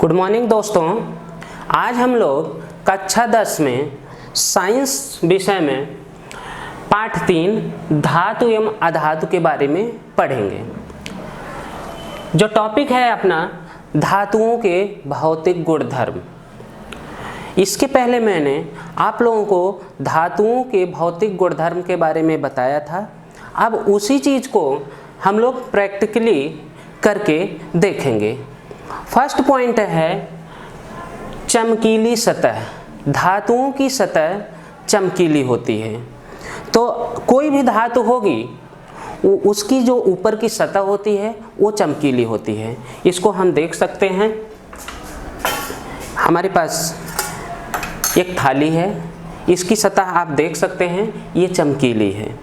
Good morning दोस्तों, आज हम लोग कक्षा 10 में साइंस विषय में पाठ 3 धातु एवं अधातु के बारे में पढ़ेंगे। जो टॉपिक है अपना धातुओं के भौतिक गुणधर्म। इसके पहले मैंने आप लोगों को धातुओं के भौतिक गुणधर्म के बारे में बताया था। अब उसी चीज़ को हम लोग प्रैक्टिकली करके देखेंगे। फर्स्ट पॉइंट है चमकीली सतह। धातुओं की सतह चमकीली होती है। तो कोई भी धातु होगी उसकी जो ऊपर की सतह होती है वो चमकीली होती है। इसको हम देख सकते हैं। हमारे पास एक थाली है, इसकी सतह आप देख सकते हैं, ये चमकीली है।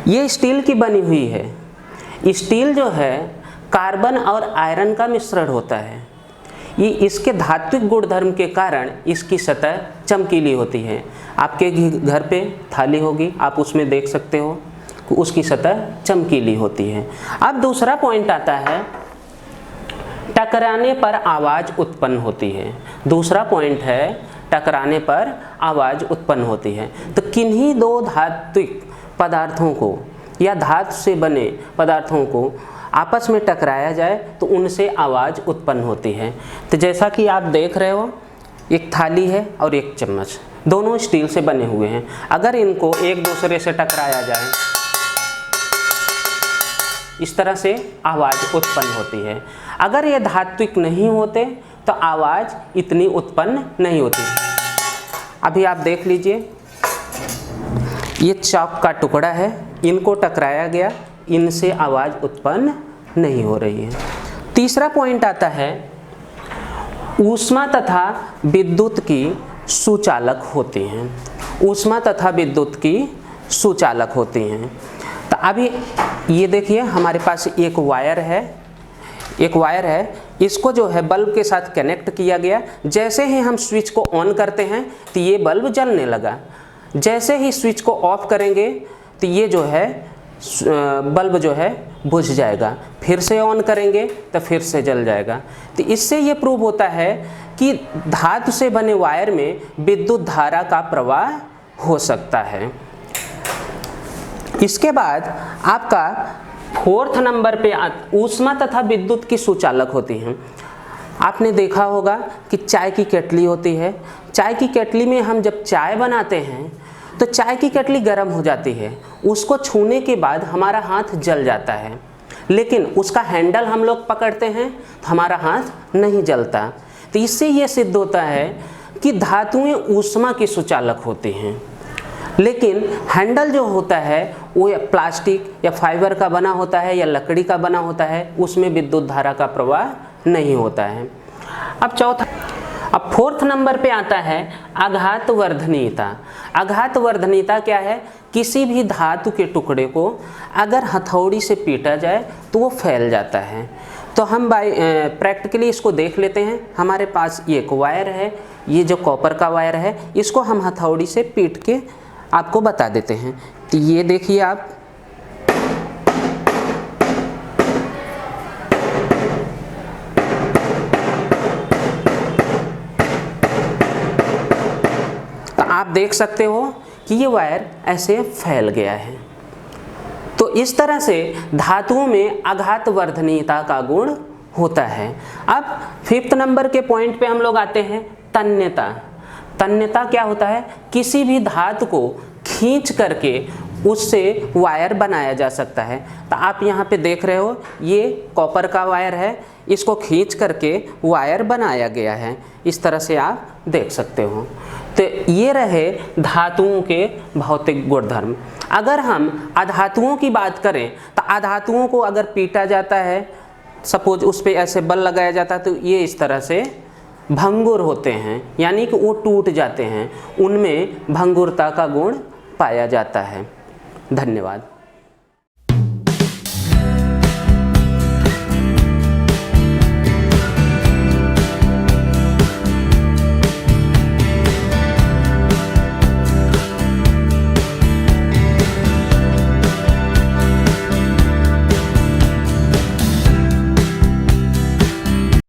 ये स्टील की बनी हुई है। स्टील जो है कार्बन और आयरन का मिश्रण होता है। ये इसके धात्विक गुणधर्म के कारण इसकी सतह चमकीली होती है। आपके घर पे थाली होगी, आप उसमें देख सकते हो, उसकी सतह चमकीली होती है। अब दूसरा पॉइंट आता है टकराने पर आवाज़ उत्पन्न होती है। दूसरा पॉइंट है टकराने पर आवाज़ उत्पन्न होती है। तो किन्हीं दो धात्विक पदार्थों को या धातु से बने पदार्थों को आपस में टकराया जाए तो उनसे आवाज़ उत्पन्न होती है। तो जैसा कि आप देख रहे हो, एक थाली है और एक चम्मच, दोनों स्टील से बने हुए हैं। अगर इनको एक दूसरे से टकराया जाए इस तरह से आवाज़ उत्पन्न होती है। अगर ये धात्विक नहीं होते तो आवाज़ इतनी उत्पन्न नहीं होती। अभी आप देख लीजिए, ये चाक का टुकड़ा है, इनको टकराया गया, इनसे आवाज़ उत्पन्न नहीं हो रही है। तीसरा पॉइंट आता है ऊष्मा तथा विद्युत की सुचालक होती हैं। ऊष्मा तथा विद्युत की सुचालक होती हैं। तो अभी ये देखिए, हमारे पास एक वायर है, इसको जो है बल्ब के साथ कनेक्ट किया गया। जैसे ही हम स्विच को ऑन करते हैं तो ये बल्ब जलने लगा। जैसे ही स्विच को ऑफ करेंगे तो ये जो है बल्ब जो है बुझ जाएगा। फिर से ऑन करेंगे तो फिर से जल जाएगा। तो इससे ये प्रूव होता है कि धातु से बने वायर में विद्युत धारा का प्रवाह हो सकता है। इसके बाद आपका फोर्थ नंबर पे ऊष्मा तथा विद्युत की सुचालक होती हैं। आपने देखा होगा कि चाय की केटली होती है। चाय की केटली में हम जब चाय बनाते हैं तो चाय की केटली गर्म हो जाती है। उसको छूने के बाद हमारा हाथ जल जाता है, लेकिन उसका हैंडल हम लोग पकड़ते हैं तो हमारा हाथ नहीं जलता। तो इससे ये सिद्ध होता है कि धातुएं ऊष्मा की सुचालक होती हैं, लेकिन हैंडल जो होता है वो प्लास्टिक या फाइबर का बना होता है या लकड़ी का बना होता है, उसमें विद्युत धारा का प्रवाह नहीं होता है। अब फोर्थ नंबर पे आता है आघात वर्धनीयता। आघात वर्धनीयता क्या है? किसी भी धातु के टुकड़े को अगर हथौड़ी से पीटा जाए तो वो फैल जाता है। तो हम प्रैक्टिकली इसको देख लेते हैं। हमारे पास ये एक वायर है, ये जो कॉपर का वायर है, इसको हम हथौड़ी से पीट के आपको बता देते हैं। तो ये देखिए आप, आप देख सकते हो कि ये वायर ऐसे फैल गया है। तो इस तरह से धातुओं में आघात वर्धनीयता का गुण होता है। अब फिफ्थ नंबर के पॉइंट पे हम लोग आते हैं तन्यता। तन्यता क्या होता है? किसी भी धातु को खींच करके उससे वायर बनाया जा सकता है। तो आप यहाँ पे देख रहे हो, ये कॉपर का वायर है, इसको खींच करके वायर बनाया गया है। इस तरह से आप देख सकते हो। तो ये रहे धातुओं के भौतिक गुणधर्म। अगर हम अधातुओं की बात करें तो अधातुओं को अगर पीटा जाता है, सपोज उस पर ऐसे बल लगाया जाता है, तो ये इस तरह से भंगुर होते हैं, यानी कि वो टूट जाते हैं। उनमें भंगुरता का गुण पाया जाता है। धन्यवाद।